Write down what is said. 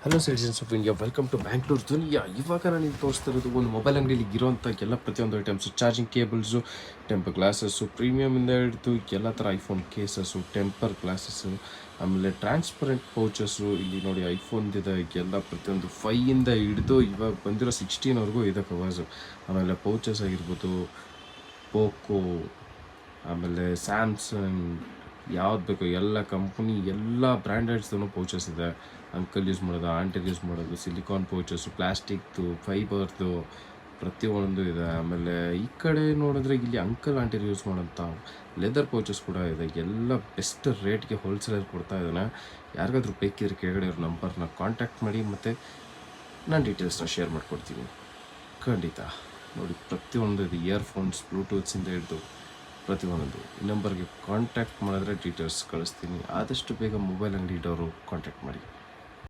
Hello citizens of India, welcome to Bangalore Duniya. ಇವಾಗ ನಾನು ಇಲ್ಲಿ ತೋರಿಸ್ತಾ ಇರೋದು ಒಂದು ಮೊಬೈಲ್ ಅಂಗಡಿಯಲ್ಲಿ ಇರೋಂಥ ಎಲ್ಲ ಪ್ರತಿಯೊಂದು items, charging cables, temper glasses, ಪ್ರೀಮಿಯಮಿಂದ ಹಿಡಿದು ಎಲ್ಲ ಥರ ಐಫೋನ್ ಕೇಸಸ್ಸು, ಟೆಂಪರ್ ಗ್ಲಾಸಸ್ಸು, ಆಮೇಲೆ ಟ್ರಾನ್ಸ್ಪರೆಂಟ್ ಪೌಚಸ್ಸು. ಇಲ್ಲಿ ನೋಡಿ ಐಫೋನ್ದಿದೆ ಎಲ್ಲ ಪ್ರತಿಯೊಂದು 5ಇಂದ ಹಿಡಿದು ಇವಾಗ ಬಂದಿರೋ 16ವರೆಗೂ ಇದೆ ಕವರ್ಸು. ಆಮೇಲೆ ಪೌಚಸ್ ಆಗಿರ್ಬೋದು, ಪೋಕೋ, ಆಮೇಲೆ ಸ್ಯಾಮ್ಸಂಗ್, ಯಾವ್ದು ಬೇಕೋ ಎಲ್ಲ ಕಂಪ್ನಿ ಎಲ್ಲ ಬ್ರ್ಯಾಂಡೆಡ್ಸ್ದು ಪೌಚಸ್ ಇದೆ. ಅಂಕಲ್ ಯೂಸ್ ಮಾಡೋದು, ಆಂಟಿಲ್ ಯೂಸ್ ಮಾಡೋದು, ಸಿಲಿಕಾನ್ ಪೌಚಸ್ಸು, ಪ್ಲಾಸ್ಟಿಕ್ದು, ಫೈಬರ್ದು ಪ್ರತಿಯೊಂದು ಇದೆ. ಆಮೇಲೆ ಈ ಕಡೆ ನೋಡಿದ್ರೆ ಇಲ್ಲಿ ಅಂಕಲ್ ಆಂಟಿಲ್ ಯೂಸ್ ಮಾಡೋಂಥ ಲೆದರ್ ಪೌಚಸ್ ಕೂಡ ಇದೆ. ಎಲ್ಲ ಬೆಸ್ಟ್ ರೇಟ್ಗೆ ಹೋಲ್ಸೇಲರ್ ಕೊಡ್ತಾ ಇದ್ದಾನೆ. ಯಾರಿಗಾದ್ರೂ ಬೇಕಿದ್ರೆ ಕೆಳಗಡೆ ಇರೋ ನಂಬರ್ನ ಕಾಂಟ್ಯಾಕ್ಟ್ ಮಾಡಿ, ಮತ್ತು ನಾನು ಡೀಟೇಲ್ಸ್ನ ಶೇರ್ ಮಾಡ್ಕೊಡ್ತೀನಿ. ಖಂಡಿತ ನೋಡಿ, ಪ್ರತಿಯೊಂದು ಇದು ಇಯರ್ಫೋನ್ಸ್, ಬ್ಲೂಟೂತ್ಸಿಂದ ಹಿಡಿದು ಪ್ರತಿಯೊಂದು ಈ ನಂಬರ್ಗೆ ಕಾಂಟ್ಯಾಕ್ಟ್ ಮಾಡಿದ್ರೆ ಡೀಟೇಲ್ಸ್ ಕಳಿಸ್ತೀನಿ. ಆದಷ್ಟು ಬೇಗ ಮೊಬೈಲ್ ಅಂಗಡಿ ಇಡೋರು ಕಾಂಟ್ಯಾಕ್ಟ್ ಮಾಡಿ.